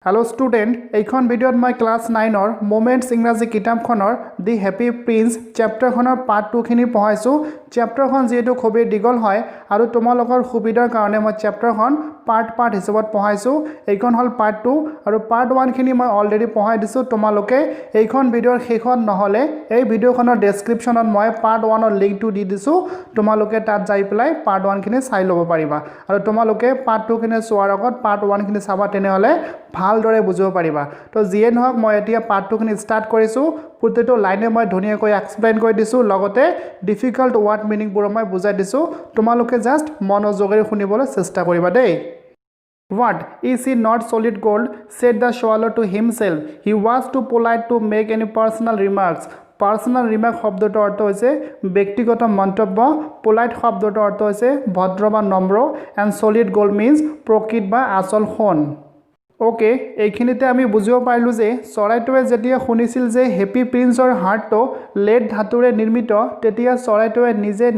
Hello student, এইখন ভিডিঅ'ত মই ক্লাছ 9ৰ মোমেন্টছ ইংৰাজী কিতাপখনৰ দি হেপী প্ৰিন্স চেপ্টাৰখনৰ পাৰ্ট 2 খিনি পঢ়াইছো। চেপ্টাৰখন যেটো খুবেই দীঘল হয় আৰু তোমালোকৰ সুবিধাৰ কাৰণে মই চেপ্টাৰখন পাৰ্ট হিচাপত পঢ়াইছো। এইখন হল পাৰ্ট 2 আৰু পাৰ্ট 1 খিনি মই অলৰেডি পঢ়াই দিছো। তোমালোকে এইখন ভিডিঅ'ৰ শেষত নহলে এই ভিডিঅ'খনৰ ডেসক্ৰিপচনত মই পাৰ্ট 1ৰ লিংকটো দি দিছো। তোমালোকে তাত যাই পেলাই পাৰ্ট 1 খিনি চাই ল'ব পাৰিবা আৰু তোমালোকে পাৰ্ট 2 খিনি চোৱাৰ আগত পাৰ্ট 1 খিনি চাবা, তেনেহলে ভালদৰে বুজিব পাৰিবা। তো যিয়ে নহওক মই এতিয়া পাৰ্ট 2 খিনি ষ্টাৰ্ট কৰিছো। প্ৰতিটো লাইনে মই ধুনীয়াকৈ এক্সপ্লেইন কৰি দিছো, লগতে ডিফিকাল্ট ওয়াৰ্ড মিনিংবোৰ মই বুজাই দিছো। তোমালোকে জাস্ট মনোযোগেৰে শুনিবলৈ চেষ্টা কৰিবা দেই। What is he not solid gold? Said the swallow to himself. He was too polite to make any personal remarks. Personal remark শব্দটোৰ অৰ্থ হৈছে ব্যক্তিগত মন্তব্য। polite শব্দটোৰ অৰ্থ হৈছে ভদ্ৰ বা নম্ৰ, and solid gold means প্ৰকৃত বা আচল সোণ। ওকে, এইখিনিতে আমি বুজিব পাৰিলো যে চৰাইটোৱে যেতিয়া শুনিছিল যে হেপী প্ৰিন্সৰ হাৰ্টটো লেড ধাতুৰে নিৰ্মিত, তেতিয়া চৰাইটোৱে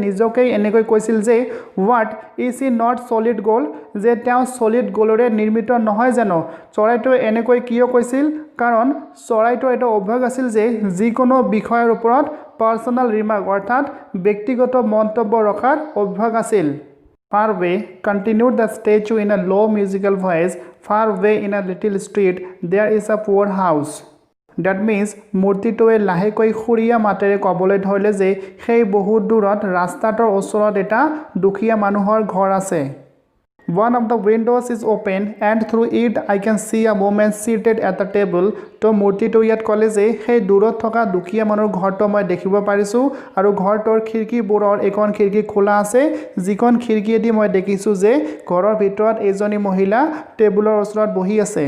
নিজকে এনেকৈ কৈছিল যে what is E not solid gold, যে তেওঁ সলিড গোল্ডৰে নিৰ্মিত নহয় জানো। চৰাইটোৱে এনেকৈ কিয় কৈছিল? কাৰণ চৰাইটোৰ এটা অভ্যাস আছিল যে যিকোনো বিষয়ৰ ওপৰত পাৰ্সোনাল ৰিমাৰ্ক অৰ্থাৎ ব্যক্তিগত মন্তব্য ৰখাৰ অভ্যাস আছিল। Far away, continued the statue in a low musical voice, far away in a little street, there is a poor house. That means মূৰ্তিটোৱে লাহেকৈ খুৰীয়া মাতেৰে ক'বলৈ ধৰিলে যে সেই বহুত দূৰত ৰাস্তাটোৰ ওচৰত এটা দুখীয়া মানুহৰ ঘৰ আছে। One of the windows is open and through it I can see a woman seated at the table. তো মূৰ্তিটো ইয়াত ক'লে যে সেই দূৰত থকা দুখীয়া মানুহৰ ঘৰটো মই দেখিব পাৰিছো আৰু ঘৰটোৰ খিৰিকীবোৰৰ এখন খিৰিকী খোলা আছে, যিখন খিৰিকীয়েদি মই দেখিছো যে ঘৰৰ ভিতৰত এজনী মহিলা টেবুলৰ ওচৰত বহি আছে।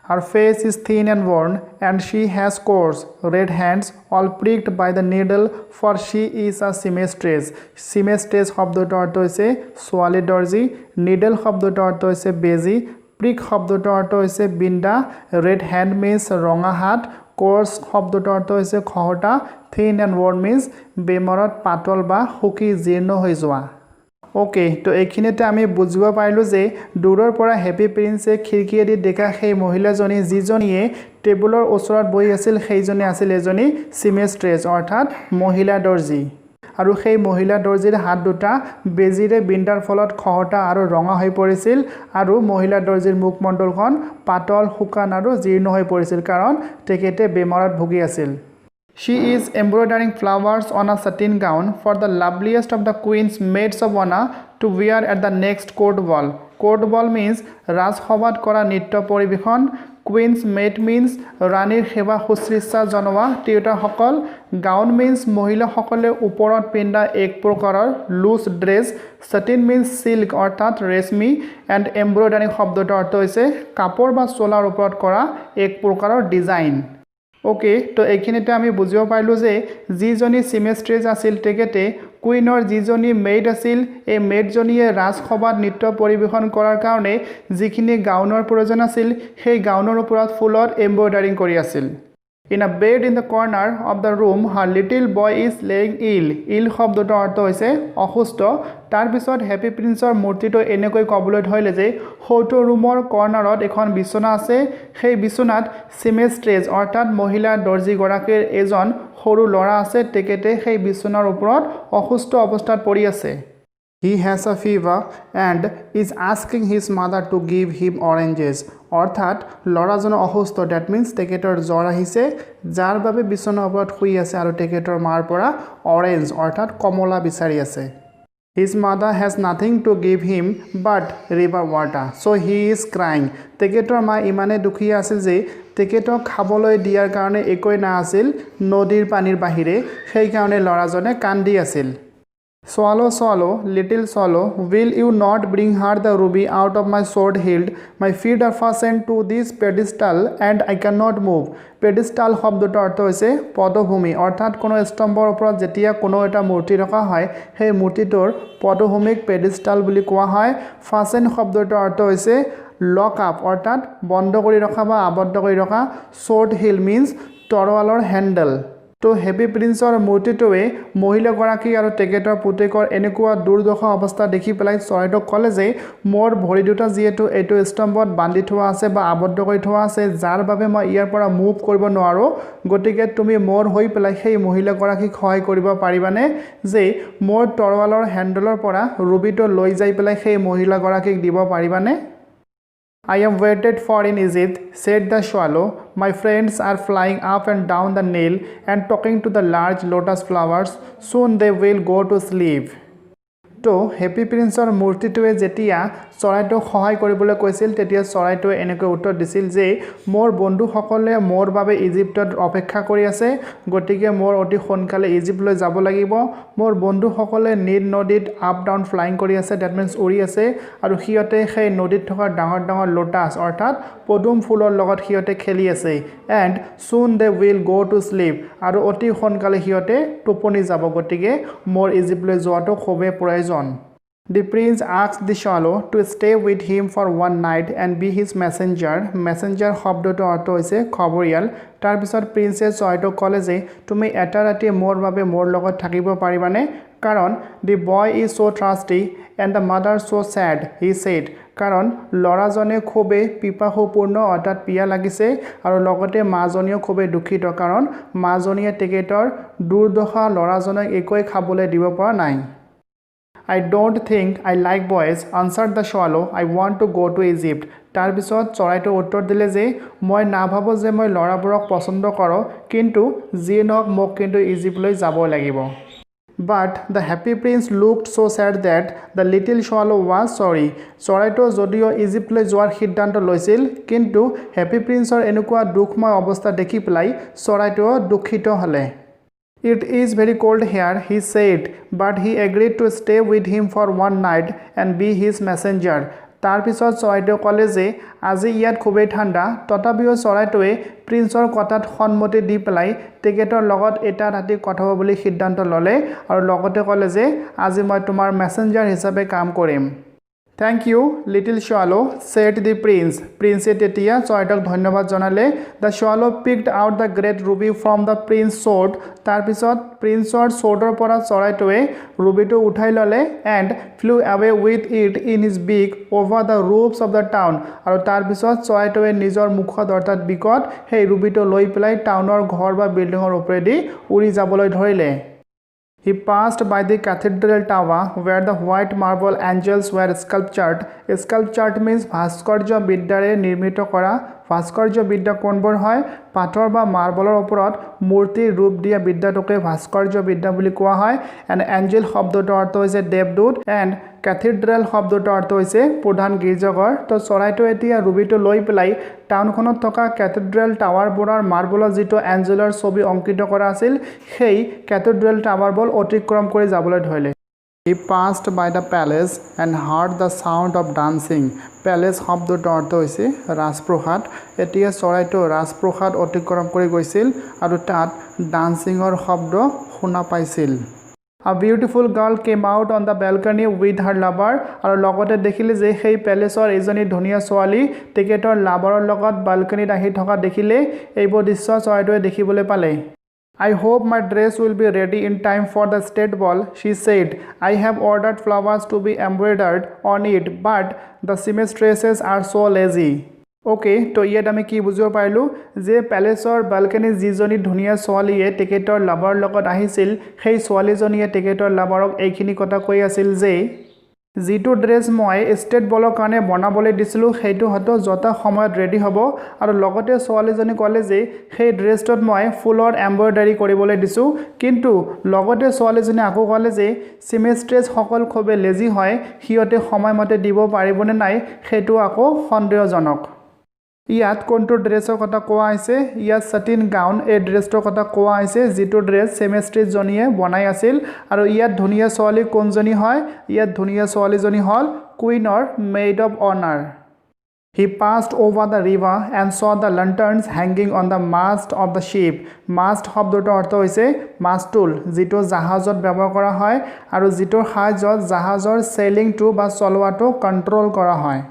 Her face is thin and worn, and she has coarse, red hands, all pricked by the needle, for she is a seamstress. Seamstress শব্দটোৰ অৰ্থ হৈছে ছোৱালী দৰ্জী, needle শব্দটোৰ অৰ্থ হৈছে বেজী, prick শব্দটোৰ অৰ্থ হৈছে বিন্দা, red hand means ৰঙা হাত, coarse শব্দটোৰ অৰ্থ হৈছে খহটা, thin and worn means বেমাৰত পাতল বা শুকি জীৰ্ণ হৈ যোৱা। ওকে, তো এইখিনিতে আমি বুজিব পাৰিলো যে দূৰৰ পৰা হেপী প্ৰিন্সে খিৰিকীয়েদি দেখা সেই মহিলাজনী যিজনীয়ে টেবুলৰ ওচৰত বহি আছিল, সেইজনী আছিল এজনী সিমেষ্ট্ৰেছ অৰ্থাৎ মহিলা দৰ্জী। আৰু সেই মহিলা দৰ্জীৰ হাত দুটা বেজীৰে বিন্দাৰ ফলত খহটা আৰু ৰঙা হৈ পৰিছিল, আৰু মহিলা দৰ্জীৰ মুখমণ্ডলখন পাতল, শুকান আৰু জীৰ্ণ হৈ পৰিছিল, কাৰণ তেখেতে বেমাৰত ভুগি আছিল। She is embroidering flowers on a satin gown for the loveliest of the queen's maids of honor to wear at the next court ball. Court ball means ৰাজসভাত কৰা নৃত্য পৰিবেশন। Queen's maid means ৰাণীৰ সেৱা শুশ্ৰূষা জনোৱা তিৰোতাসকল। Gown means মহিলাসকলে ওপৰত পিন্ধা এক প্ৰকাৰৰ loose dress. Satin means silk অৰ্থাৎ ৰেশমী, and embroidery শব্দটোৰ অৰ্থ হৈছে কাপোৰ বা চোলাৰ ওপৰত কৰা এক প্ৰকাৰৰ ডিজাইন। ওকে, তো এইখিনিতে আমি বুজিব পাৰিলো যে যিজনী সিমেষ্ট্ৰেছ আছিল তেখেতে কুইনৰ যিজনী মেইড আছিল, এই মেইডজনীয়ে ৰাজসভাত নৃত্য পৰিবেশন কৰাৰ কাৰণে যিখিনি গাউনৰ প্ৰয়োজন আছিল সেই গাউনৰ ওপৰত ফুলত এম্ব্ৰইডাৰিং কৰি আছিল। In a bed in the corner of the room, her little boy is laying ill. Ill শব্দটোৰ অৰ্থ হৈছে অসুস্থ। তাৰপিছত হেপী প্ৰিন্সৰ মূৰ্তিটো এনেকৈ ক'বলৈ ধৰিলে যে সৌটো ৰুমৰ কৰ্নাৰত এখন বিচনা আছে, সেই বিচনাত সিমেষ্ট্ৰেছ অৰ্থাৎ মহিলা দৰ্জীগৰাকীৰ এজন সৰু ল'ৰা আছে, তেখেতে সেই বিচনাৰ ওপৰত অসুস্থ অৱস্থাত পৰি আছে। He has a fever and is asking his mother to give him oranges. অৰ্থাৎ ল'ৰাজন অসুস্থ, ডেট মিন্স তেখেতৰ জ্বৰ আহিছে, যাৰ বাবে বিচনাৰ ওপৰত শুই আছে আৰু তেখেতৰ মাৰ পৰা অৰেঞ্জ অৰ্থাৎ কমলা বিচাৰি আছে। His mother has nothing to give him but river water, so he is crying. তেখেতৰ মা ইমানে দুখীয়া আছিল যে তেখেতক খাবলৈ দিয়াৰ কাৰণে একোই না আছিল নদীৰ পানীৰ বাহিৰে, সেইকাৰণে ল'ৰাজনে কান্দি আছিল। Swallow, swallow, little swallow, will you not bring her the ruby out of my sword hilt? My feet are fastened to this pedestal and I cannot move. Pedestal শব্দটোৰ অৰ্থ হৈছে পদভূমি, অৰ্থাৎ কোনো স্তম্ভৰ ওপৰত যেতিয়া কোনো এটা মূৰ্তি ৰখা হয় সেই মূৰ্তিটোৰ পদভূমিক পেডিষ্টাল বুলি কোৱা হয়। ফাচেন শব্দটোৰ অৰ্থ হৈছে লক আপ অৰ্থাৎ বন্ধ কৰি ৰখা বা আবদ্ধ কৰি ৰখা। sword hilt means তৰোৱালৰ হেণ্ডেল। তো হেপী প্ৰিন্সৰ মূৰ্তিটোৱে মহিলাগৰাকী আৰু তেখেতৰ পুতেকৰ এনেকুৱা দুৰ্দশা অৱস্থা দেখি পেলাই চৰাইটোক ক'লে যে মোৰ ভৰি দুটা যিহেতু এইটো স্তম্ভত বান্ধি থোৱা আছে বা আবদ্ধ কৰি থোৱা আছে যাৰ বাবে মই ইয়াৰ পৰা মুভ কৰিব নোৱাৰোঁ গতিকে তুমি মোৰ হৈ পেলাই সেই মহিলাগৰাকীক সহায় কৰিব পাৰিবানে যে মোৰ তৰোৱালৰ হেণ্ডলৰ পৰা ৰুবিটো লৈ যাই পেলাই সেই মহিলাগৰাকীক দিব পাৰিবানে I am waited for in Egypt, said the swallow. My friends are flying up and down the Nile and talking to the large lotus flowers. Soon they will go to sleep. তো happy প্ৰিন্সৰ মূৰ্তিটোৱে যেতিয়া চৰাইটোক সহায় কৰিবলৈ কৈছিল তেতিয়া চৰাইটোৱে এনেকৈ উত্তৰ দিছিল যে মোৰ বন্ধুসকলে মোৰ বাবে ইজিপ্তত অপেক্ষা কৰি আছে গতিকে মোৰ অতি সোনকালে ইজিপ্তলৈ যাব লাগিব মোৰ বন্ধুসকলে নীল নদীত আপ ডাউন ফ্লাইং কৰি আছে ডেট মিন্স উৰি আছে আৰু সিহঁতে সেই নদীত থকা ডাঙৰ ডাঙৰ লোটাছ অৰ্থাৎ পদুম ফুলৰ লগত সিহঁতে খেলি আছে and soon they will go to sleep আৰু অতি সোনকালে সিহঁতে টোপনি যাব গতিকে মোৰ ইজিপ্তলৈ যোৱাটো খুবেই প্ৰয়োজন The prince asked the swallow to stay with him for one night and be his messenger. Messenger শব্দটো অৰ্থ হৈছে খবৰীয়াল তাৰপিছত প্ৰিন্সে চৰাইটোক ক'লে যে তুমি এটা ৰাতি মোৰ বাবে মোৰ লগত থাকিব পাৰিবানে কাৰণ the boy is so thirsty and the mother so sad he said কাৰণ ল'ৰাজনে খুবেই পিপাসুপূৰ্ণ অৰ্থাৎ পিয়া লাগিছে আৰু লগতে মাজনীও খুবেই দুখিত কাৰণ মাজনীয়ে তেখেতৰ দুৰ্দশা ল'ৰাজনক একোৱে খাবলৈ দিব পৰা নাই I don't think I like boys, answered the swallow. I want to go to Egypt. তাৰ পিছত চৰাইটো উত্তৰ দিলে যে মই নাভাবোঁ যে মই ল'ৰাবোৰক পছন্দ কৰোঁ কিন্তু যিয়ে নহওক মোক কিন্তু ইজিপ্তলৈ যাব লাগিব But the happy prince looked so sad that the little swallow was sorry. চৰাইটো যদিও ইজিপ্তলৈ যোৱাৰ সিদ্ধান্ত লৈছিল কিন্তু হেপী প্ৰিন্সৰ এনেকুৱা দুখময় অৱস্থা দেখি পেলাই চৰাইটো দুখিত হ'লে It is very cold here, he said, but he agreed to stay with him for one night and be his messenger. তাৰ পিছত চৰাইটোৱে ক'লে যে আজি ইয়াত খুবেই ঠাণ্ডা তথাপিও চৰাইটোৱে প্ৰিন্সৰ কথাত সন্মতি দি পেলাই তেখেতৰ লগত এটা ৰাতি কথা হ'ব বুলি সিদ্ধান্ত ল'লে আৰু লগতে ক'লে যে আজি মই তোমাৰ মেছেঞ্জাৰ হিচাপে কাম কৰিম Thank you, little swallow, said the prince. Prince তেতিয়া চৰাইটোক ধন্যবাদ জনালে The swallow picked out the great ruby from the prince's sword. তাৰ পিছত প্ৰিন্সৰ swordৰ পৰা চৰাইটোৱে ৰুবিটো উঠাই ল'লে and flew away with it in his beak over the roofs of the town. আৰু তাৰ পিছত চৰাইটোৱে নিজৰ মুখত অৰ্থাৎ বিকত সেই ৰুবিটো লৈ পেলাই টাউনৰ ঘৰ বা বিল্ডিঙৰ ওপৰেদি উৰি যাবলৈ ধৰিলে He passed by the cathedral tower where the white marble angels were sculptured. Sculptured means ভাস্কৰ্য বিদ্যাৰে নিৰ্মিত কৰা ভাস্কৰ্য বিদ্যা কোনবোৰ হয় পাথৰ বা মাৰ্বলৰ ওপৰত মূৰ্তিৰ ৰূপ দিয়া বিদ্যাটোকে ভাস্কৰ্য বিদ্যা বুলি কোৱা হয় and angel শব্দটোৰ অৰ্থ হৈছে দেৱদূত and cathedral শব্দটোৰ অৰ্থ হৈছে প্ৰধান গীৰ্জাঘৰ তো চৰাইটো এতিয়া ৰুবিটো লৈ পেলাই টাউনখনত থকা cathedral টাৱাৰবোৰৰ মাৰ্বলৰ যিটো এঞ্জেলৰ ছবি অংকিত কৰা আছিল সেই cathedral টাৱাৰবোৰ অতিক্ৰম কৰি যাবলৈ ধৰিলে He passed by the palace and heard the sound of dancing. Palace শব্দটোৰ অৰ্থ হৈছে ৰাজপ্ৰসাদ এতিয়া চৰাইটো ৰাজপ্ৰসাদ অতিক্ৰম কৰি গৈছিল আৰু তাত ডান্সিঙৰ শব্দ শুনা পাইছিল A beautiful girl came out on the balcony with her lover আৰু লগতে দেখিলে যে সেই পেলেছৰ এজনী ধুনীয়া ছোৱালী তেখেতৰ লাভাৰৰ লগত বালকনিত আহি থকা দেখিলে এইবোৰ দৃশ্য চৰাইটোৱে দেখিবলৈ পালে I hope my dress will be ready in time for the state ball, she said. I have ordered flowers to be embroidered on it, but the seamstresses are so lazy. Okay, তো ইয়াত আমি কি বুজিব পাৰিলোঁ যে পেলেছৰ বালকনিত যিজনী ধুনীয়া ছোৱালীয়ে তেখেতৰ লাভাৰৰ লগত আহিছিল সেই ছোৱালীজনীয়ে তেখেতৰ লাভাৰক এইখিনি কথা কৈ আছিল যে যিটো ড্ৰেছ মই ষ্টেট বলৰ কাৰণে বনাবলৈ দিছিলোঁ সেইটো হয়তো যথা সময়ত ৰেডি হ'ব আৰু লগতে ছোৱালীজনী ক'লে যে সেই ড্ৰেছটোত মই ফুলৰ এম্ব্ৰইডাৰী কৰিবলৈ দিছোঁ কিন্তু লগতে ছোৱালীজনী আকৌ ক'লে যে চিমেষ্ট্ৰেছসকল খুবেই লেজি হয় সিহঁতে সময়মতে দিব পাৰিবনে নাই সেইটো আকৌ সন্দেহজনক ইয়াত কোনটো ড্ৰেছৰ কথা কোৱা হৈছে ইয়াত সটিন গাউন এই ড্ৰেছটোৰ কথা কোৱা হৈছে যিটো ড্ৰেছ সেমেষ্ট্ৰিজনীয়ে বনাই আছিল আৰু ইয়াত ধুনীয়া ছোৱালী কোনজনী হয় ইয়াত ধুনীয়া ছোৱালীজনী হ'ল কুইনৰ মেইড অফ অনাৰ He passed over the river and saw the lanterns hanging on the mast of the ship. Mast শব্দটোৰ অৰ্থ হৈছে মাস্তুল যিটো জাহাজত ব্যৱহাৰ কৰা হয় আৰু যিটোৰ সাহায্যত জাহাজৰ চেইলিংটো বা চলোৱাটো কণ্ট্ৰল কৰা হয়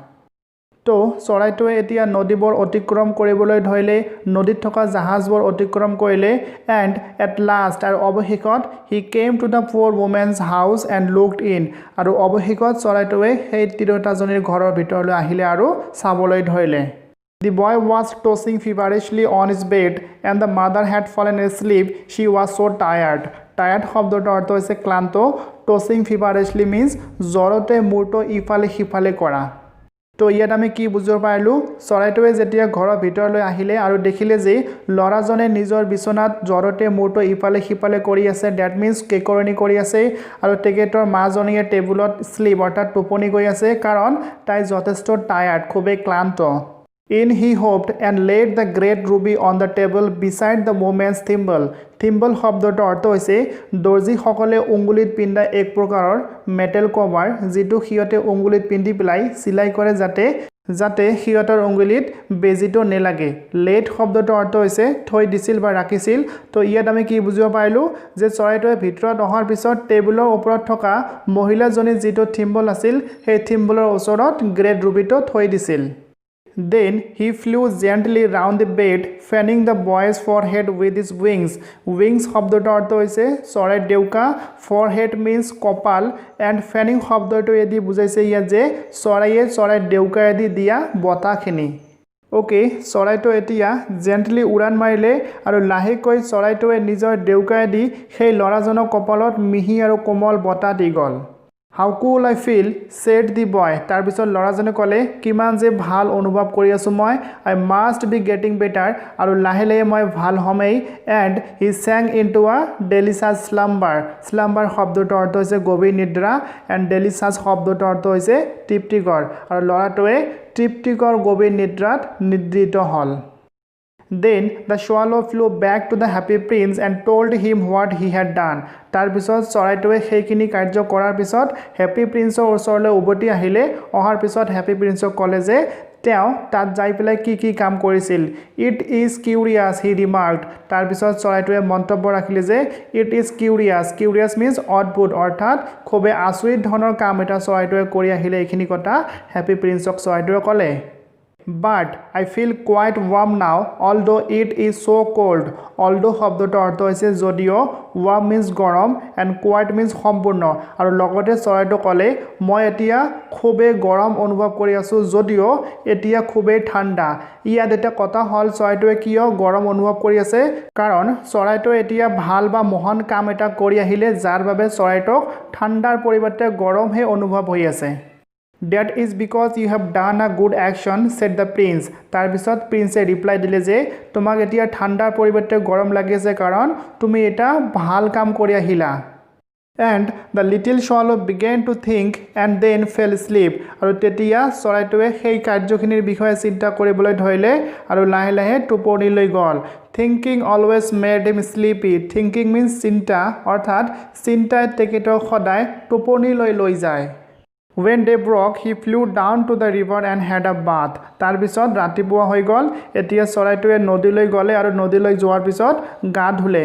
তো চৰাইটোৱে এতিয়া নদীবোৰ অতিক্ৰম কৰিবলৈ ধৰিলে নদীত থকা জাহাজবোৰ অতিক্ৰম কৰিলে এণ্ড এট লাষ্ট আৰু অৱশেষত হি কেম টু দ্য পুৱাৰ women's house and looked in আৰু অৱশেষত চৰাইটোৱে সেই তিৰোতাজনীৰ ঘৰৰ ভিতৰলৈ আহিলে আৰু চাবলৈ ধৰিলে The boy was tossing feverishly on his bed and the mother had fallen asleep. She was so tired. Tired শব্দটোৰ অৰ্থ হৈছে ক্লান্ত tossing feverishly means জ্বৰতে মূৰটো ইফালে সিফালে কৰা তো ইয়াত আমি কি বুজিব পাৰিলোঁ চৰাইটোৱে যেতিয়া ঘৰৰ ভিতৰলৈ আহিলে আৰু দেখিলে যে ল'ৰাজনে নিজৰ বিচনাত জ্বৰতে মূৰটো ইফালে সিফালে কৰি আছে ডেট মিন্স কেকৰণি কৰি আছে আৰু তেখেতৰ মাজনীয়ে টেবুলত স্লিপ অৰ্থাৎ টোপনি গৈ আছে কাৰণ তাই যথেষ্ট টায়াৰ্ড খুবেই ক্লান্ত In he hoped and laid the great ruby on the table beside the woman's thimble. Thimble শব্দটোৰ অৰ্থ হৈছে দৰ্জীসকলে উঙ্গুলিত পিন্ধা এক প্ৰকাৰৰ মেটেল কভাৰ যিটো সিহঁতে উঙ্গুলিত পিন্ধি পেলাই চিলাই কৰে যাতে সিহঁতৰ উঙ্গুলিত বেজিটো নেলাগে লেট শব্দটোৰ অৰ্থ হৈছে থৈ দিছিল বা ৰাখিছিল তো ইয়াত আমি কি বুজিব পাৰিলোঁ যে চৰাইটোৱে ভিতৰত অহাৰ পিছত টেবুলৰ ওপৰত থকা মহিলাজনী যিটো থিম্বল আছিল সেই থিম্বলৰ ওচৰত গ্ৰেট ৰুবিটো থৈ দিছিল Then he flew gently round the bed, fanning the boy's forehead with his wings. Wings শব্দটোৰ অৰ্থ হৈছে চৰাইৰ ডেউকা forehead means কপাল and fanning শব্দটো এদি বুজাইছে ইয়াত যে চৰাইৰ ডেউকাৰেদি দিয়া বতাহখিনি ওকে চৰাইটো এতিয়া জেণ্টলি উৰাণ মাৰিলে আৰু লাহেকৈ চৰাইটোৱে নিজৰ ডেউকাৰেদি সেই ল'ৰাজনৰ কপালত মিহি আৰু কোমল বতাহ দি গ'ল How cool I feel, said the boy. তাৰ পিছত ল'ৰাজনে ক'লে কিমান যে ভাল অনুভৱ কৰি আছোঁ মই I must be getting better আৰু লাহে লাহে মই ভাল হ'মেই and he sank into a delicious slumber. Slumber শব্দটোৰ অৰ্থ হৈছে গভীৰ নিদ্ৰা and delicious শব্দটোৰ অৰ্থ হৈছে তৃপ্তিকৰ আৰু ল'ৰাটোৱে তৃপ্তিকৰ গভীৰ নিদ্ৰাত নিদ্ৰিত হ'ল Then the swallow flew back to the happy prince and told him what he had done. তাৰ পিছত চৰাইটোৱে সেইখিনি কাৰ্য কৰাৰ পিছত হেপী প্ৰিন্সৰ ওচৰলৈ উভতি আহিলে অহাৰ পিছত হেপী প্ৰিন্সক ক'লে যে তেওঁ তাত যাই পেলাই কি কাম কৰিছিল ইট ইজ কিউৰিয়াছ হি ৰিমাৰ্কড তাৰ পিছত চৰাইটোৱে মন্তব্য ৰাখিলে যে ইট ইজ কিউৰিয়াছ মিন্স অদ্ভুত অৰ্থাৎ খুবেই আচৰিত ধৰণৰ কাম এটা চৰাইটোৱে কৰি আহিলে এইখিনি কথা হেপী প্ৰিন্সক চৰাইটোৱে ক'লে But I feel quite warm now, although it is so cold. Although শব্দটোৰ অৰ্থ হৈছে যদিও warm means গৰম and quite means সম্পূৰ্ণ আৰু লগতে চৰাইটো ক'লে মই এতিয়া খুবেই গৰম অনুভৱ কৰি আছোঁ যদিও এতিয়া খুবেই ঠাণ্ডা ইয়াত এটা কথা হ'ল চৰাইটোৱে কিয় গৰম অনুভৱ কৰি আছে কাৰণ চৰাইটো এতিয়া ভাল বা মহান কাম এটা কৰি আহিলে যাৰ বাবে চৰাইটোক ঠাণ্ডাৰ পৰিৱৰ্তে গৰমহে অনুভৱ হৈ আছে That is because you have done a good action, said the prince. তাৰ পিছত প্ৰিন্সে ৰিপ্লাই দিলে যে তোমাক এতিয়া ঠাণ্ডাৰ পৰিৱৰ্তে গৰম লাগিছে কাৰণ তুমি এটা ভাল কাম কৰি আহিলা And the little swallow began to think and then fell asleep. আৰু তেতিয়া চৰাইটোৱে সেই কাৰ্যখিনিৰ বিষয়ে চিন্তা কৰিবলৈ ধৰিলে আৰু লাহে লাহে টোপনিলৈ গ'ল Thinking always made him sleepy. Thinking means চিন্তা অৰ্থাৎ চিন্তাই তেখেতক সদায় টোপনিলৈ লৈ যায় When day broke, he flew down to the river and had a bath. তাৰ পিছত ৰাতিপুৱা হৈ গ'ল এতিয়া চৰাইটোৱে নদীলৈ গ'লে আৰু নদীলৈ যোৱাৰ পিছত গা ধুলে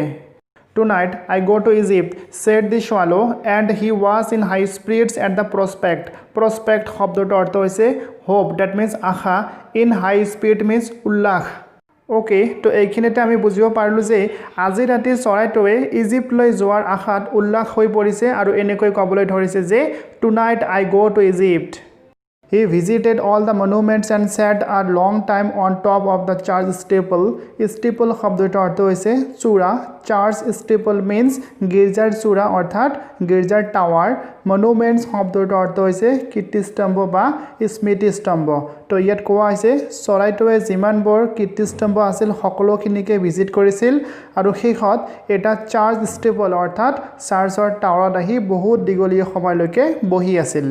Tonight I go to Egypt, said the swallow, and he was in high spirits at the prospect. Prospect শব্দটোৰ অৰ্থ হৈছে hope, that means Asha. In high spirit means উল্লাস. ওকে তো এইখিনিতে আমি বুজিব পাৰিলোঁ যে আজি ৰাতি চৰাইটোৱে ইজিপ্তলৈ যোৱাৰ আশাত উল্লাস হৈ পৰিছে আৰু এনেকৈ ক'বলৈ ধৰিছে যে Tonight I go to Egypt. He visited all the monuments and sat a long time on top of the church steeple. Steeple শব্দটোৰ অৰ্থ হৈছে চূড়া Church steeple means গীৰ্জাৰ চূড়া অৰ্থাৎ গীৰ্জাৰ টাৱাৰ Monuments শব্দটোৰ অৰ্থ হৈছে কীৰ্তিস্তম্ভ বা স্মৃতিস্তম্ভ তো ইয়াত কোৱা হৈছে চৰাইটোৱে যিমানবোৰ কীৰ্তিস্তম্ভ আছিল সকলোখিনিকে ভিজিট কৰিছিল আৰু শেষত এটা চাৰ্চ ষ্টেপল অৰ্থাৎ চাৰ্চৰ টাৱাৰত আহি বহুত দীঘলীয়া সময়লৈকে বহি আছিল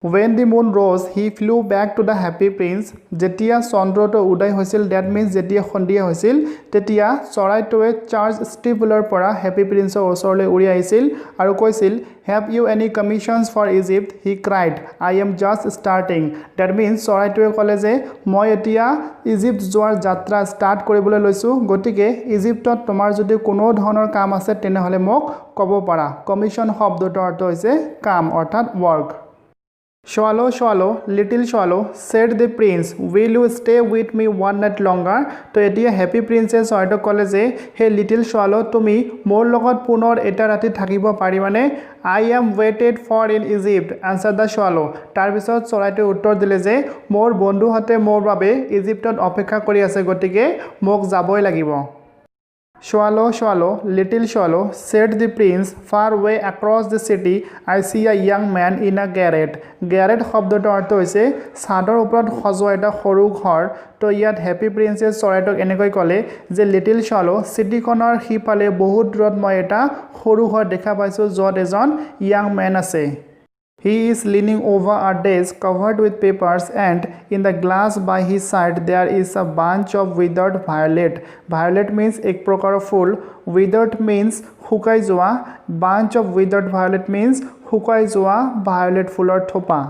When the moon rose, he flew back to the happy prince. যেতিয়া চন্দ্ৰটো উদয় হৈছিল that means যেতিয়া সন্ধিয়া হৈছিল তেতিয়া চৰাইটোৱে চাৰ্চ ষ্টেপলৰ পৰা হেপী প্ৰিন্সৰ ওচৰলৈ উৰি আহিছিল আৰু কৈছিল Have you any commissions for Egypt? He cried. I am just starting. That means চৰাইটোৱে ক'লে যে মই এতিয়া ইজিপ্ত যোৱাৰ যাত্ৰা ষ্টাৰ্ট কৰিবলৈ লৈছোঁ গতিকে ইজিপ্তত তোমাৰ যদি কোনো ধৰণৰ কাম আছে তেনেহ'লে মোক ক'ব পাৰা কমিশ্যন শব্দটোৰ অৰ্থ হৈছে কাম অৰ্থাৎ work Swallow, swallow, little swallow, said the prince, will you stay with me one night longer? তো এতিয়া হেপী প্ৰিন্সে চৰাইটোক ক'লে যে হে লিটিল swallow তুমি মোৰ লগত পুনৰ এটা ৰাতি থাকিব পাৰিবানে? I am waited for in Egypt, answered the swallow. তাৰপিছত চৰাইটোৱে উত্তৰ দিলে যে মোৰ বন্ধুহঁতে মোৰ বাবে ইজিপ্তত অপেক্ষা কৰি আছে গতিকে মোক যাবই লাগিব। Swallow, swallow, little swallow, said the prince, far away across the city, I see a young man in a garret. Garret শব্দটোৰ অৰ্থ হৈছে ছাদৰ ওপৰত সজোৱা এটা সৰু ঘৰ। তো ইয়াত হেপী প্ৰিন্সে চৰাইটোক এনেকৈ ক'লে যে লিটিল swallow, চিটিখনৰ সিফালে বহুত দূৰত মই এটা সৰু ঘৰ দেখা পাইছোঁ য'ত এজন য়াং মেন আছে। He is leaning over a desk covered with papers, and in the glass by his side there is a bunch of withered violet. Violet means ek prokar full, withered means শুকাই যোৱা, bunch of withered violet means শুকাই যোৱা violet ফুলৰ থোপা।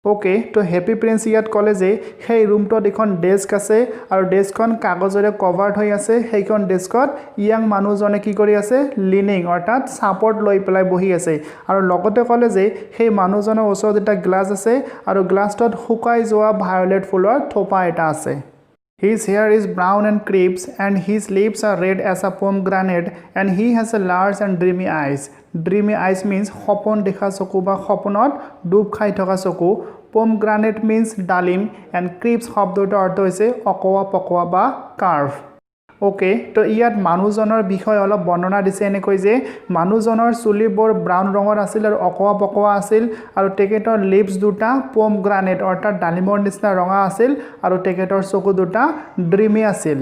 Okay, তো happy prince ইয়াত ক'লে যে সেই ৰুমটোত এখন ডেস্ক আছে আৰু ডেস্কখন কাগজেৰে কভাৰ্ড হৈ আছে। সেইখন ডেস্কত ইয়াং মানুহজনে কি কৰি আছে? লিনিং অৰ্থাৎ ছাপৰ্ট লৈ পেলাই বহি আছে। আৰু লগতে ক'লে যে সেই মানুহজনৰ ওচৰত এটা গ্লাছ আছে আৰু গ্লাছটোত শুকাই যোৱা ভায়োলেট ফুলৰ থোপা এটা আছে। His hair is brown and crisp, and his lips are red as a pomegranate, and he has a large and dreamy eyes. Dreamy eyes means সপোন দেখা চকু বা সপোনত ডুব খাই থকা চকু। Pomegranate means ডালিম, and crisp শব্দটোৰ অৰ্থ হৈছে অকোৱা পকোৱা বা কাৰ্ভ। ওকে, তো ইয়াত মানুহজনৰ বিষয়ে অলপ বৰ্ণনা দিছে এনেকৈ যে মানুহজনৰ চুলিবোৰ ব্ৰাউন ৰঙৰ আছিল আৰু অকোৱা পকোৱা আছিল আৰু তেখেতৰ লিপছ দুটা পমগ্ৰানেট অৰ্থাৎ ডালিমৰ নিচিনা ৰঙা আছিল আৰু তেখেতৰ চকু দুটা ড্ৰিমি আছিল।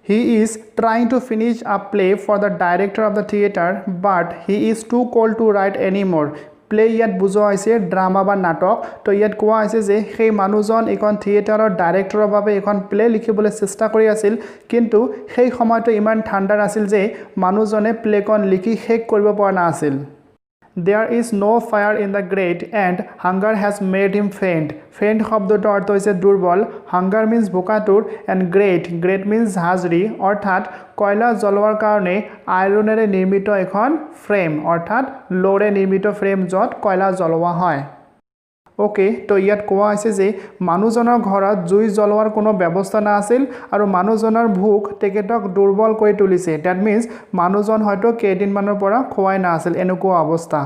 He is trying to finish a play for the director of the theater, but he is too cold to write anymore. Play ইয়াত বুজোৱা হৈছে ড্ৰামা বা নাটক। তো ইয়াত কোৱা হৈছে যে সেই মানুহজন এখন থিয়েটাৰৰ ডাইৰেক্টৰৰ বাবে এখন প্লে লিখিবলৈ চেষ্টা কৰি আছিল, কিন্তু সেই সময়টো ইমান ঠাণ্ডা আছিল যে মানুহজনে প্লেখন লিখি শেষ কৰিব পৰা নাছিল। There is no fire in the grate, and hunger has made him faint. Faint শব্দটোৰ অৰ্থ হৈছে দুৰ্বল। Hunger means ভোকাতুৰ, and grate means ঝাঁজৰি অৰ্থাৎ কয়লা জ্বলোৱাৰ কাৰণে আইৰনেৰে নিৰ্মিত এখন ফ্ৰেম অৰ্থাৎ লোৰে নিৰ্মিত ফ্ৰেম য'ত কয়লা জ্বলোৱা হয়। ওকে, তো ইয়াত কোৱা হৈছে যে মানুহজনৰ ঘৰত জুই জ্বলোৱাৰ কোনো ব্যৱস্থা নাছিল আৰু মানুহজনৰ ভোক তেখেতক দুৰ্বল কৰি তুলিছে। ডেট মিনছ মানুহজন হয়তো কেইদিনমানৰ পৰা খোৱাই নাছিল, এনেকুৱা অৱস্থা।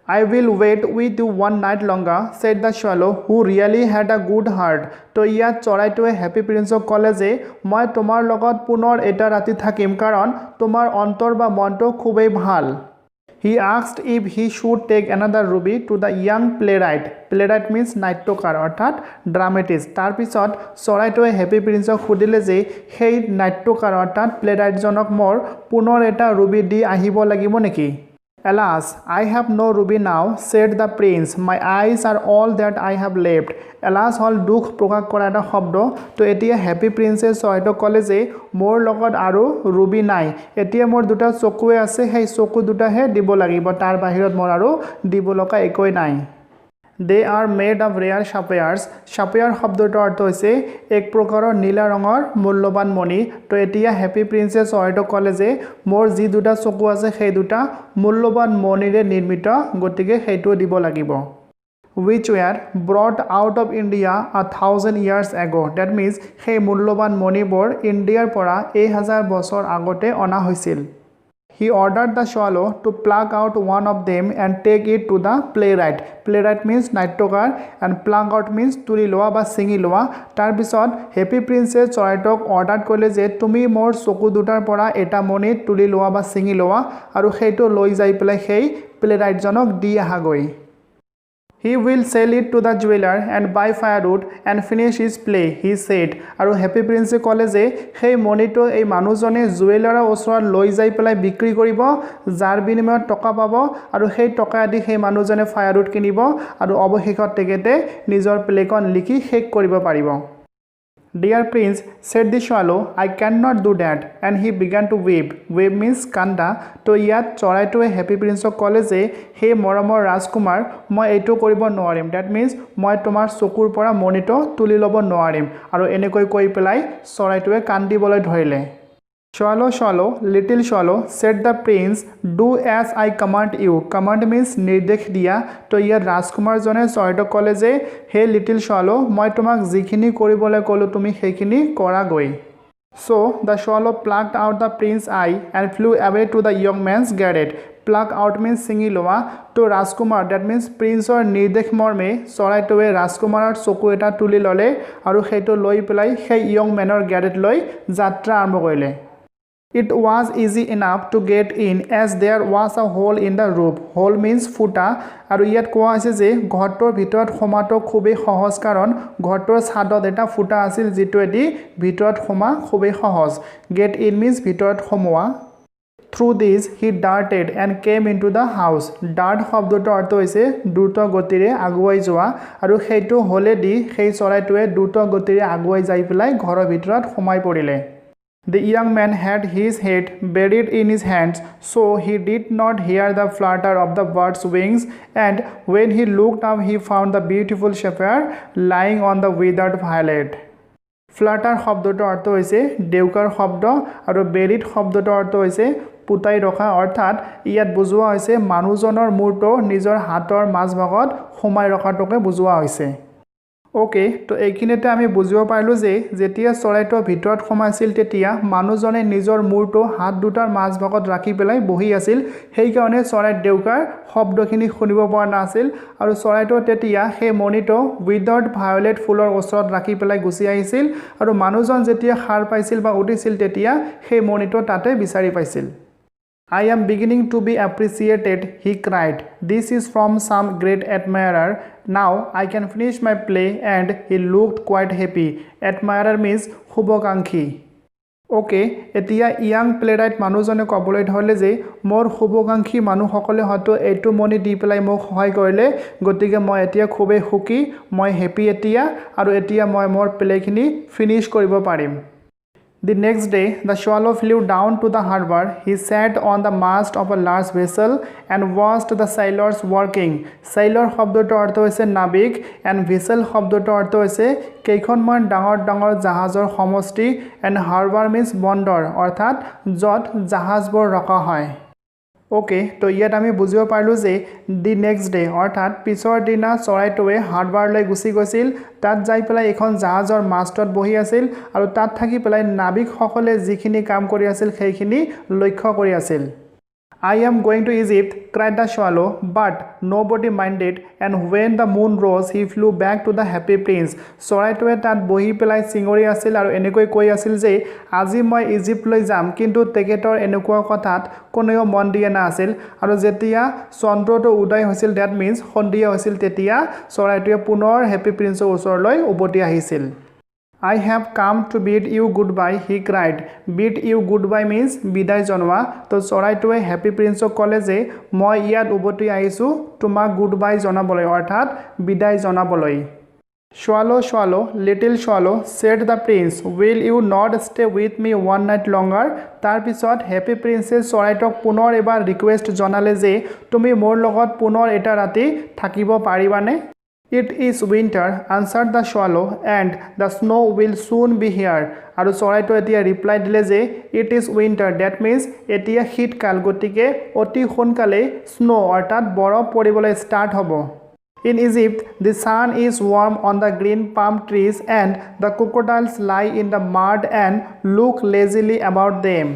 I will wait with you one night longer, said the swallow, who really had a good heart. তো ইয়াত চৰাইটোৱে হেপী প্ৰিন্সক ক'লে যে মই তোমাৰ লগত পুনৰ এটা ৰাতি থাকিম কাৰণ তোমাৰ অন্তৰ বা মনটো খুবেই ভাল। He asked if he should take another ruby to the young playwright. Playwright means নাট্যকাৰ অৰ্থাৎ ড্ৰামেটিষ্ট। তাৰপিছত চৰাইটোৱে হেপী প্ৰিন্সক সুধিলে যে সেই নাট্যকাৰ অৰ্থাৎ প্লেৰাইটজনক মোৰ পুনৰ এটা ৰুবি দি আহিব লাগিব নেকি? Alas, I have no ruby now, said the prince. My eyes are all that I have left. Alas হ'ল দুখ প্ৰকাশ কৰা এটা শব্দ। তো এতিয়া হেপী প্ৰিন্সে চৰাইটোক ক'লে যে মোৰ লগত আৰু ৰুবি নাই, এতিয়া মোৰ দুটা চকুৱে আছে, সেই চকু দুটাহে দিব লাগিব, তাৰ বাহিৰত মোৰ আৰু দিব লগা একোৱেই নাই। They are made of rare sapphires. Sapphire শব্দটোৰ অৰ্থ হৈছে এক প্ৰকাৰৰ নীলা ৰঙৰ মূল্যৱান মণি। তো এতিয়া হেপী প্ৰিন্সে চৰাইটোক ক'লে যে মোৰ যি দুটা চকু আছে সেই দুটা মূল্যৱান মণিৰে নিৰ্মিত, গতিকে সেইটো দিব লাগিব। Which were brought out of India 1000 years ago. That means সেই মূল্যৱান মণিবোৰ ইণ্ডিয়াৰ পৰা 1000 বছৰ আগতে অনা হৈছিল। He ordered the swallow to pluck out one of them and take it to the playwright. Playwright means নাট্যকাৰ, and pluck out means তুলি লোৱা বা ছিঙি লোৱা। তাৰপিছত হেপী প্ৰিন্সে চৰাইটোক অৰ্ডাৰ কৰিলে যে তুমি মোৰ চকু দুটাৰ পৰা এটা মণি তুলি লোৱা বা ছিঙি লোৱা আৰু সেইটো লৈ যাই পেলাই সেই প্লেৰাইটজনক দি আহাগৈ। He will sell it to the jeweler and buy firewood and finish his play, he said. আৰু হেপী প্ৰিন্সে ক'লে যে সেই মণিটো এই মানুহজনে জুৱেলাৰৰ ওচৰত লৈ যাই পেলাই বিক্ৰী কৰিব, যাৰ বিনিময়ত টকা পাব আৰু সেই টকা দি সেই মানুহজনে ফায়াৰউড কিনিব আৰু অৱশেষত তেখেতে নিজৰ প্লেখন লিখি শেষ কৰিব পাৰিব। Dear prince, said the swallow, I cannot do that, and he began to weep. Weep means কান্দা। তো ইয়াত চৰাইটোৱে হেপী প্ৰিন্সক ক'লে যে হে মৰমৰ ৰাজকুমাৰ, মই এইটো কৰিব নোৱাৰিম। ডেট মিনছ মই তোমাৰ চকুৰ পৰা মণিটো তুলি ল'ব নোৱাৰিম। আৰু এনেকৈ কৈ পেলাই চৰাইটোৱে কান্দিবলৈ ধৰিলে। Swallow, swallow, little swallow, said the prince, do as I command you. Command means নিৰ্দেশ দিয়া। তো ইয়াত ৰাজকুমাৰজনে চৰাইটোক ক'লে যে হে লিটিল swallow, মই তোমাক যিখিনি কৰিবলৈ ক'লোঁ তুমি সেইখিনি কৰাগৈ। So the swallow plucked out the prince's eye and flew away to the young man's garret. Pluck out means ছিঙি লোৱা। তো ৰাজকুমাৰ ডেট মিন্স প্ৰিন্সৰ নিৰ্দেশ মৰ্মে চৰাইটোৱে ৰাজকুমাৰৰ চকু এটা তুলি ল'লে আৰু সেইটো লৈ পেলাই সেই য়ং মেনৰ গেৰেট লৈ যাত্ৰা আৰম্ভ কৰিলে। It was easy enough to get in as there was a hole in the roof. Hole means ফুটা আৰু ইয়াত কোৱা হৈছে যে ঘৰটোৰ ভিতৰত সোমাটো খুবেই সহজ কাৰণ ঘৰটোৰ ছাদত এটা ফুটা আছিল যিটোৱেদি ভিতৰত সোমা খুবেই সহজ। Get in means ভিতৰত সোমোৱা। Through this he darted and came into the house. Dart শব্দটোৰ অৰ্থ হৈছে দ্ৰুত গতিৰে আগুৱাই যোৱা আৰু সেইটো হ'লেদি সেই চৰাইটোৱে দ্ৰুত গতিৰে আগুৱাই যাই পেলাই ঘৰৰ ভিতৰত সোমাই পৰিলে। The young man had his head buried in his hands, so he did not hear the flutter of the bird's wings, and when he looked up he found the beautiful shepherd lying on the withered violet. Flutter শব্দটোৰ অৰ্থ হৈছে ডেউকাৰ শব্দ আৰু বেৰিড শব্দটোৰ অৰ্থ হৈছে পুতাই ৰখা অৰ্থাৎ ইয়াত বুজোৱা হৈছে মানুহজনৰ মূৰটো নিজৰ হাতৰ মাজভাগত সোমাই ৰখাটোকে বুজোৱা হৈছে। ওকে, তো এইখিনিতে আমি বুজিব পাৰিলোঁ যে যেতিয়া চৰাইটোৰ ভিতৰত সোমাইছিল তেতিয়া মানুহজনে নিজৰ মূৰটো হাত দুটাৰ মাজভাগত ৰাখি পেলাই বহি আছিল। সেইকাৰণে চৰাইৰ ডেউকাৰ শব্দখিনি শুনিব পৰা নাছিল আৰু চৰাইটো তেতিয়া সেই মণিটো উইদাউট ভায়োলেট ফুলৰ ওচৰত ৰাখি পেলাই গুচি আহিছিল আৰু মানুহজন যেতিয়া সাৰ পাইছিল বা উঠিছিল তেতিয়া সেই মণিটো তাতে বিচাৰি পাইছিল। I am beginning to be appreciated, he cried. This is from some great admirer. Now I can finish my play, and he looked quite happy. Admirer means শুভকাংক্ষী। ওকে, এতিয়া ইয়াং প্লেৰাইট মানুহজনে ক'বলৈ ধৰিলে যে মোৰ শুভকাংক্ষী মানুহসকলে হয়তো এইটো মণি দি পেলাই মোক সহায় কৰিলে, গতিকে মই এতিয়া খুবেই সুখী, মই হেপী এতিয়া আৰু এতিয়া মই মোৰ প্লেখিনি ফিনিছ কৰিব পাৰিম। The next day, the swallow flew down to the harbor. He sat on the mast of a large vessel and watched the sailors working. Sailor শব্দটোৰ অৰ্থ হৈছে নাবিক and vessel শব্দটোৰ অৰ্থ হৈছে কেইখনমান ডাঙৰ ডাঙৰ জাহাজৰ সমষ্টি and harbor means বন্দৰ অৰ্থাৎ য'ত জাহাজবোৰ ৰখা হয়। ওকে, তো ইয়াত আমি বুজিব পাৰিলোঁ যে দি নেক্সট ডে অৰ্থাৎ পিছৰ দিনা চৰাইটোৱে হাৰ্বাৰলৈ গুচি গৈছিল। তাত যাই পেলাই এখন জাহাজৰ মাষ্টত বহি আছিল আৰু তাত থাকি পেলাই নাবিকসকলে যিখিনি কাম কৰি আছিল সেইখিনি লক্ষ্য কৰি আছিল। I am going to Egypt, cried the swallow, but nobody minded, and when the moon rose, he flew back to the happy prince. চৰাইটোৱে তাত বহি পেলাই চিঙৰি আছিল আৰু এনেকৈ কৈ আছিল যে আজি মই ইজিপ্তলৈ যাম, কিন্তু তেখেতৰ এনেকুৱা কথাত কোনেও মন দিয়া নাছিল আৰু যেতিয়া চন্দ্ৰটো উদয় হৈছিল ডেট মিন্স সন্ধিয়া হৈছিল তেতিয়া চৰাইটোৱে পুনৰ হেপী প্ৰিন্সৰ ওচৰলৈ উভতি আহিছিল। I have come to bid you goodbye, he cried. Bid you goodbye means বিদায় জনোৱা। তো চৰাইটোৱে হেপী প্ৰিন্সক ক'লে যে মই ইয়াত উভতি আহিছোঁ তোমাক গুডবাই জনাবলৈ অৰ্থাৎ বিদায় জনাবলৈ। Swallow, swallow, little swallow, said the prince, will you not stay with me one night longer? তাৰপিছত হেপী প্ৰিন্সে চৰাইটোক পুনৰ এবাৰ ৰিকুৱেষ্ট জনালে যে তুমি মোৰ লগত পুনৰ এটা ৰাতি থাকিব পাৰিবানে? It is winter, answered the swallow, and the snow will soon be here. আৰু চৰাইটো এতিয়া ৰিপ্লাই দিলে যে it is winter, that means এতিয়া শীতকাল, গতিকে অতি সোনকালে স্নো অৰ্থাৎ বৰফ পৰিবলৈ ষ্টাৰ্ট হ'ব। In Egypt, the sun is warm on the green palm trees and the crocodiles lie in the mud and look lazily about them.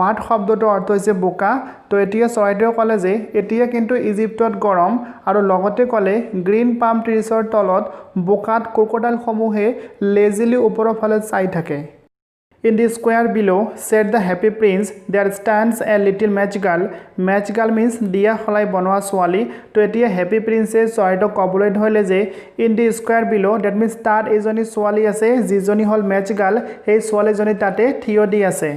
মাড শব্দটোৰ অৰ্থ হৈছে বোকা। তো এতিয়া চৰাইটোৱে ক'লে যে এতিয়া কিন্তু ইজিপ্তত গৰম আৰু লগতে ক'লে গ্ৰীণ পাম ট্ৰিজৰ তলত বোকাত ক্ৰকডাইলসমূহে লেজিলি ওপৰৰ ফালে চাই থাকে। In the square below, said the happy prince, there stands a little match girl. Match girl means দিয়া সলাই বনোৱা ছোৱালী। তো এতিয়া হেপী প্ৰিন্সে চৰাইটোক ক'বলৈ ধৰিলে যে in the square below, that means তাত এজনী ছোৱালী আছে যিজনী হ'ল মেচ গাৰ্ল, সেই ছোৱালীজনী তাতে থিয় দি আছে।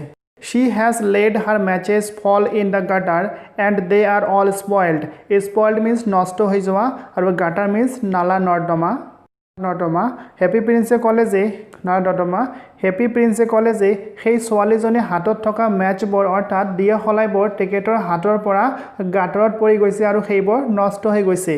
She has let her matches fall in the gutter and they are all spoiled. Spoiled means নষ্ট হৈ যোৱা আৰু gutter means নালা নৰ্দমা। হেপী প্ৰিন্সে ক'লে যে হেপী প্ৰিন্সে ক'লে যে সেই ছোৱালীজনী হাতত থকা মেচবোৰ অৰ্থাৎ দিয়া সলাইবোৰ তেখেতৰ হাতৰ পৰা গাঁতৰত পৰি গৈছে আৰু সেইবোৰ নষ্ট হৈ গৈছে।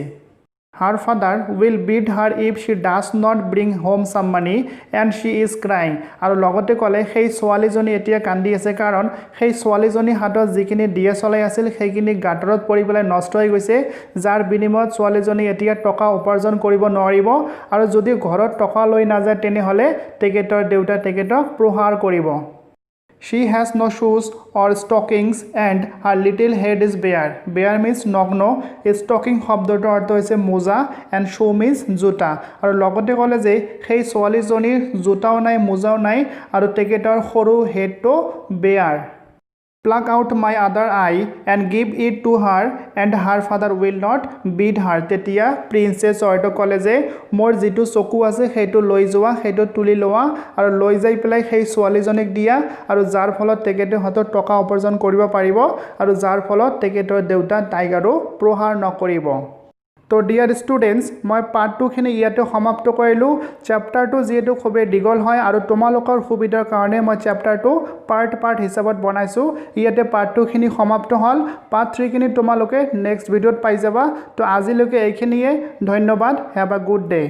Her father will beat her if she does not bring home some money and she is crying. আৰু লগতে ক'লে সেই ছোৱালীজনী এতিয়া কান্দি আছে কাৰণ সেই ছোৱালীজনীৰ হাতত যিখিনি DSLR আছিল সেইখিনি গাঁতৰত পৰি পেলাই নষ্ট হৈ গৈছে যাৰ বিনিময়ত ছোৱালীজনী এতিয়া টকা উপাৰ্জন কৰিব নোৱাৰিব আৰু যদি ঘৰত টকা লৈ নাযায় তেনেহ'লে তেখেতৰ দেউতা তেখেতক প্ৰহাৰ কৰিব She has no shoes or stockings and her little head is bare. Bare means nogno. Stocking শব্দটোৰ অৰ্থ হৈছে মোজা and shoe means জোতা আৰু লগতে ক'লে যে সেই ছোৱালীজনীৰ জোতাও নাই মোজাও নাই আৰু তেখেতৰ সৰু হেডটো bare. Pluck out my other eye and give it to her and her father will not beat her. তেতিয়া প্ৰিন্সেছ হয়তো ক'লে যে মোৰ যিটো চকু আছে সেইটো লৈ যোৱা সেইটো তুলি লোৱা আৰু লৈ যাই পেলাই সেই ছোৱালীজনীক দিয়া আৰু যাৰ ফলত তেখেতে হাতত টকা উপাৰ্জন কৰিব পাৰিব আৰু যাৰ ফলত তেখেতৰ দেউতা তাইক আৰু প্ৰহাৰ নকৰিব তো ডিয়াৰ ষ্টুডেণ্টছ মই পাৰ্ট 2 খিনি ইয়াতে সমাপ্ত কৰিলোঁ চেপ্টাৰটো যিহেতু খুবেই দীঘল হয় আৰু তোমালোকৰ সুবিধাৰ কাৰণে মই চেপ্টাৰটো পাৰ্ট হিচাপত বনাইছোঁ ইয়াতে পাৰ্ট 2 খিনি সমাপ্ত হ'ল পাৰ্ট 3 খিনি তোমালোকে নেক্সট ভিডিঅ'ত পাই যাবা তো আজিলৈকে এইখিনিয়ে ধন্যবাদ হেভ আ গুড ডে